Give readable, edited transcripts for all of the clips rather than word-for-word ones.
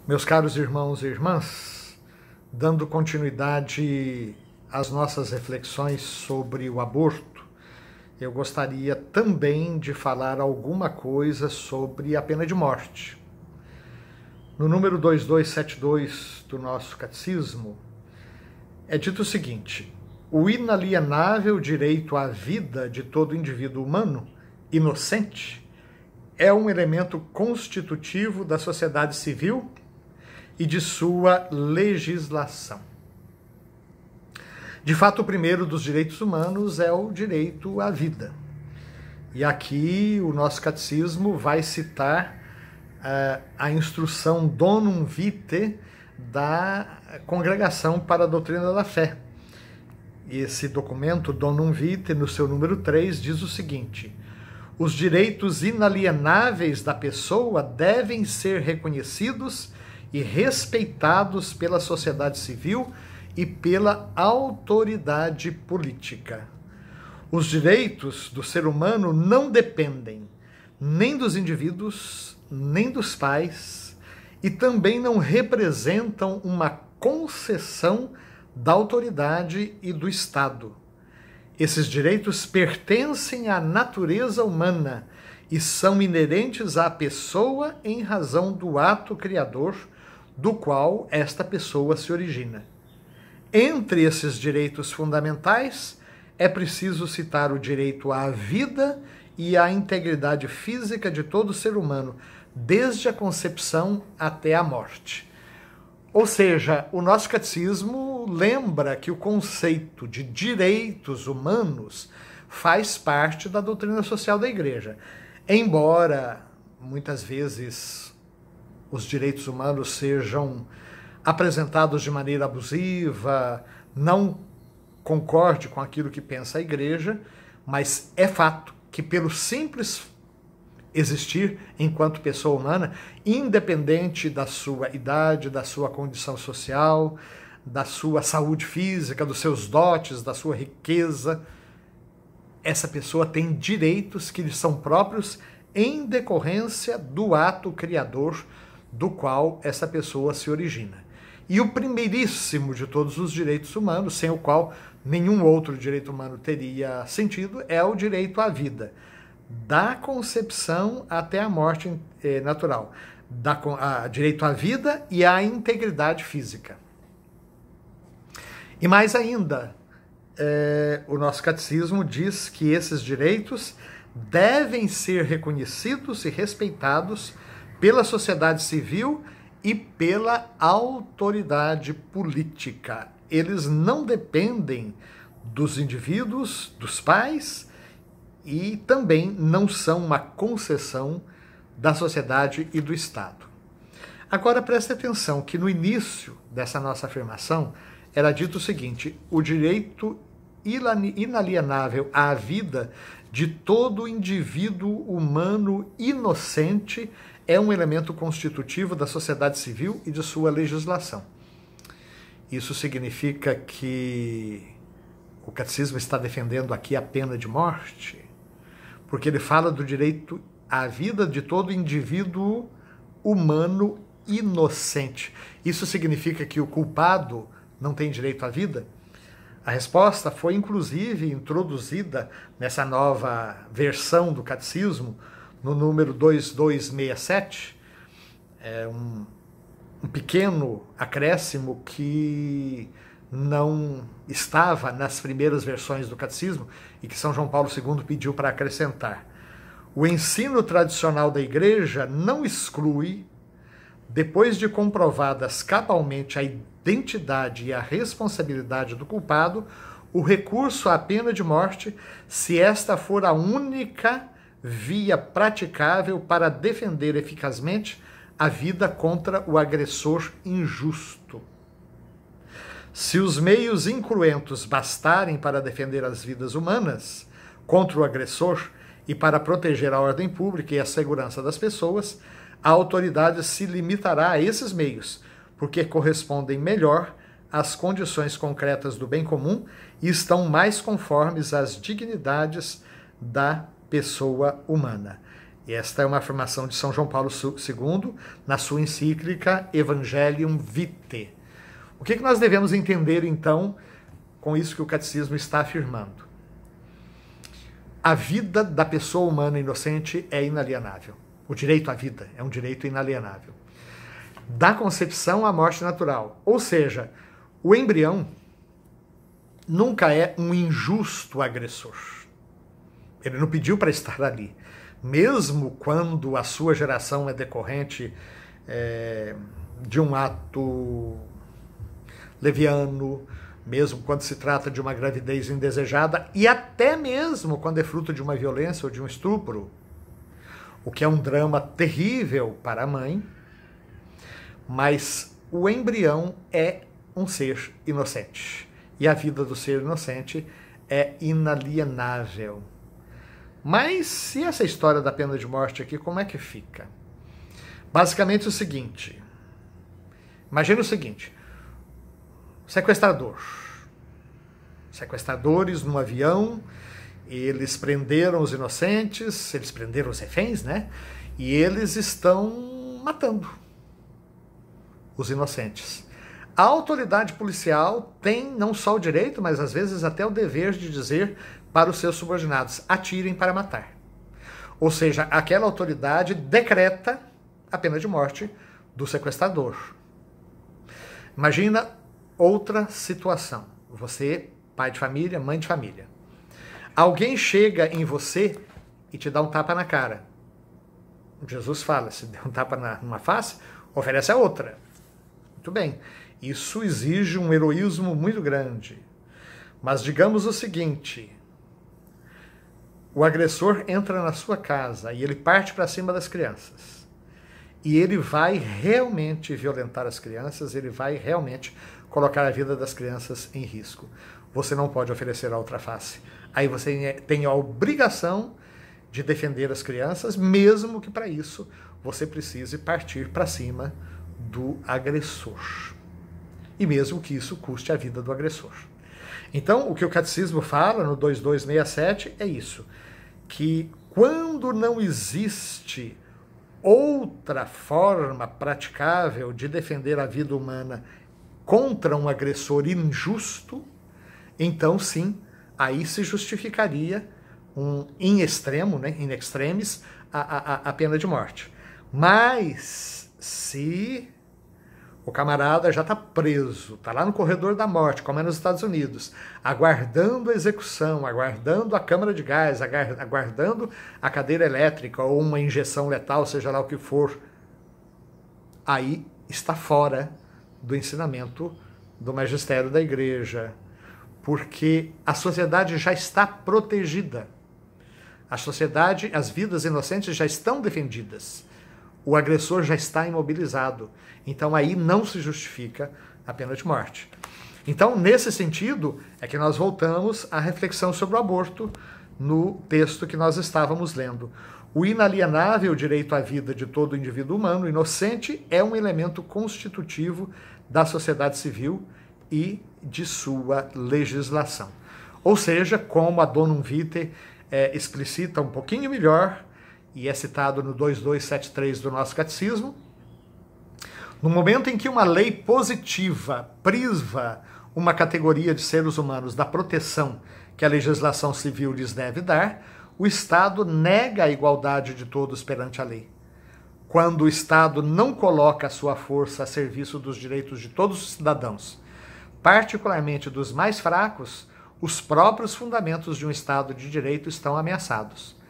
Meus caros irmãos e irmãs, dando continuidade às nossas reflexões sobre o aborto, eu gostaria também de falar alguma coisa sobre a pena de morte. No número 2272 do nosso catecismo, é dito o seguinte: o inalienável direito à vida de todo indivíduo humano, inocente, é um elemento constitutivo da sociedade civil e de sua legislação. De fato, o primeiro dos direitos humanos é o direito à vida. E aqui o nosso catecismo vai citar a instrução Donum Vitae da Congregação para a Doutrina da Fé. E esse documento, Donum Vitae, no seu número 3, diz o seguinte: os direitos inalienáveis da pessoa devem ser reconhecidos e respeitados pela sociedade civil e pela autoridade política. Os direitos do ser humano não dependem nem dos indivíduos, nem dos pais, e também não representam uma concessão da autoridade e do Estado. Esses direitos pertencem à natureza humana e são inerentes à pessoa em razão do ato criador do qual esta pessoa se origina. Entre esses direitos fundamentais, é preciso citar o direito à vida e à integridade física de todo ser humano, desde a concepção até a morte. Ou seja, o nosso catecismo lembra que o conceito de direitos humanos faz parte da doutrina social da Igreja. Embora, muitas vezes, os direitos humanos sejam apresentados de maneira abusiva, não concorde com aquilo que pensa a Igreja, mas é fato que pelo simples existir enquanto pessoa humana, independente da sua idade, da sua condição social, da sua saúde física, dos seus dotes, da sua riqueza, essa pessoa tem direitos que lhe são próprios em decorrência do ato criador do qual essa pessoa se origina. E o primeiríssimo de todos os direitos humanos, sem o qual nenhum outro direito humano teria sentido, é o direito à vida, da concepção até a morte natural, direito à vida e à integridade física. E mais ainda, o nosso catecismo diz que esses direitos devem ser reconhecidos e respeitados pela sociedade civil e pela autoridade política. Eles não dependem dos indivíduos, dos pais, e também não são uma concessão da sociedade e do Estado. Agora preste atenção que no início dessa nossa afirmação era dito o seguinte: o direito inalienável à vida de todo indivíduo humano inocente é um elemento constitutivo da sociedade civil e de sua legislação. Isso significa que o catecismo está defendendo aqui a pena de morte, porque ele fala do direito à vida de todo indivíduo humano inocente. Isso significa que o culpado não tem direito à vida? A resposta foi, inclusive, introduzida nessa nova versão do catecismo, no número 2267, um pequeno acréscimo que não estava nas primeiras versões do catecismo e que São João Paulo II pediu para acrescentar. O ensino tradicional da Igreja não exclui, depois de comprovadas cabalmente a identidade e a responsabilidade do culpado, o recurso à pena de morte, se esta for a única via praticável para defender eficazmente a vida contra o agressor injusto. Se os meios incruentos bastarem para defender as vidas humanas contra o agressor e para proteger a ordem pública e a segurança das pessoas, a autoridade se limitará a esses meios, porque correspondem melhor às condições concretas do bem comum e estão mais conformes às dignidades da pessoa humana. E esta é uma afirmação de São João Paulo II na sua encíclica Evangelium Vitae. O que nós devemos entender, então, com isso que o catecismo está afirmando? A vida da pessoa humana inocente é inalienável. O direito à vida é um direito inalienável. Da concepção à morte natural. Ou seja, o embrião nunca é um injusto agressor. Ele não pediu para estar ali. Mesmo quando a sua geração é decorrente de um ato leviano, mesmo quando se trata de uma gravidez indesejada, e até mesmo quando é fruto de uma violência ou de um estupro, o que é um drama terrível para a mãe, mas o embrião é um ser inocente. E a vida do ser inocente é inalienável. Mas se essa história da pena de morte aqui, como é que fica? Basicamente o seguinte. Imagina o seguinte. Sequestradores no avião, eles prenderam os inocentes, eles prenderam os reféns, né? E eles estão matando os inocentes. A autoridade policial tem não só o direito, mas às vezes até o dever de dizer para os seus subordinados: atirem para matar. Ou seja, aquela autoridade decreta a pena de morte do sequestrador. Imagina outra situação. Você, pai de família, mãe de família. Alguém chega em você e te dá um tapa na cara. Jesus fala, se der um tapa numa face, oferece a outra. Muito bem. Isso exige um heroísmo muito grande. Mas digamos o seguinte: o agressor entra na sua casa e ele parte para cima das crianças. E ele vai realmente violentar as crianças, ele vai realmente colocar a vida das crianças em risco. Você não pode oferecer a outra face. Aí você tem a obrigação de defender as crianças, mesmo que para isso você precise partir para cima do agressor. E mesmo que isso custe a vida do agressor. Então, o que o catecismo fala no 2267 é isso, que quando não existe outra forma praticável de defender a vida humana contra um agressor injusto, então sim, aí se justificaria in extremo, né, in extremis, a pena de morte. Mas se o camarada já está preso, está lá no corredor da morte, como é nos Estados Unidos, aguardando a execução, aguardando a câmara de gás, aguardando a cadeira elétrica ou uma injeção letal, seja lá o que for, aí está fora do ensinamento do magistério da igreja, porque a sociedade já está protegida. A sociedade, as vidas inocentes já estão defendidas. O agressor já está imobilizado. Então aí não se justifica a pena de morte. Então, nesse sentido, é que nós voltamos à reflexão sobre o aborto no texto que nós estávamos lendo. O inalienável direito à vida de todo indivíduo humano inocente é um elemento constitutivo da sociedade civil e de sua legislação. Ou seja, como a Donum Vitae explicita um pouquinho melhor, e é citado no 2273 do nosso catecismo, no momento em que uma lei positiva priva uma categoria de seres humanos da proteção que a legislação civil lhes deve dar, o Estado nega a igualdade de todos perante a lei. Quando o Estado não coloca a sua força a serviço dos direitos de todos os cidadãos, particularmente dos mais fracos, os próprios fundamentos de um Estado de direito estão ameaçados.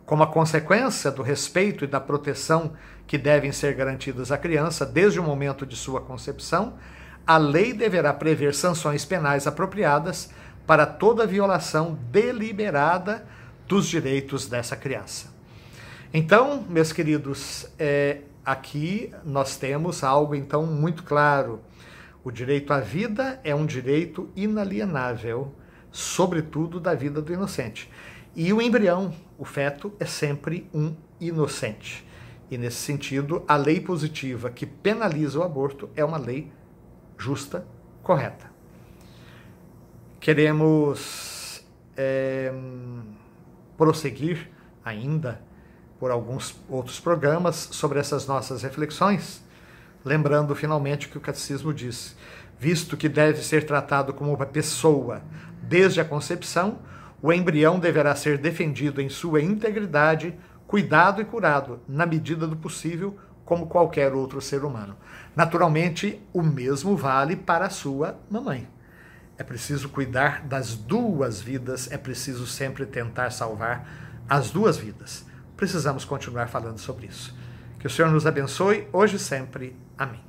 Como a consequência do respeito e da proteção que devem ser garantidas à criança desde o momento de sua concepção, a lei deverá prever sanções penais apropriadas para toda violação deliberada dos direitos dessa criança. Então, meus queridos, aqui nós temos algo então muito claro. O direito à vida é um direito inalienável, sobretudo da vida do inocente. E o embrião, o feto, é sempre um inocente. E nesse sentido, a lei positiva que penaliza o aborto é uma lei justa, correta. Queremos prosseguir ainda por alguns outros programas sobre essas nossas reflexões, lembrando finalmente que o Catecismo diz: visto que deve ser tratado como uma pessoa desde a concepção, o embrião deverá ser defendido em sua integridade, cuidado e curado, na medida do possível, como qualquer outro ser humano. Naturalmente, o mesmo vale para a sua mamãe. É preciso cuidar das duas vidas, é preciso sempre tentar salvar as duas vidas. Precisamos continuar falando sobre isso. Que o Senhor nos abençoe, hoje e sempre. Amém.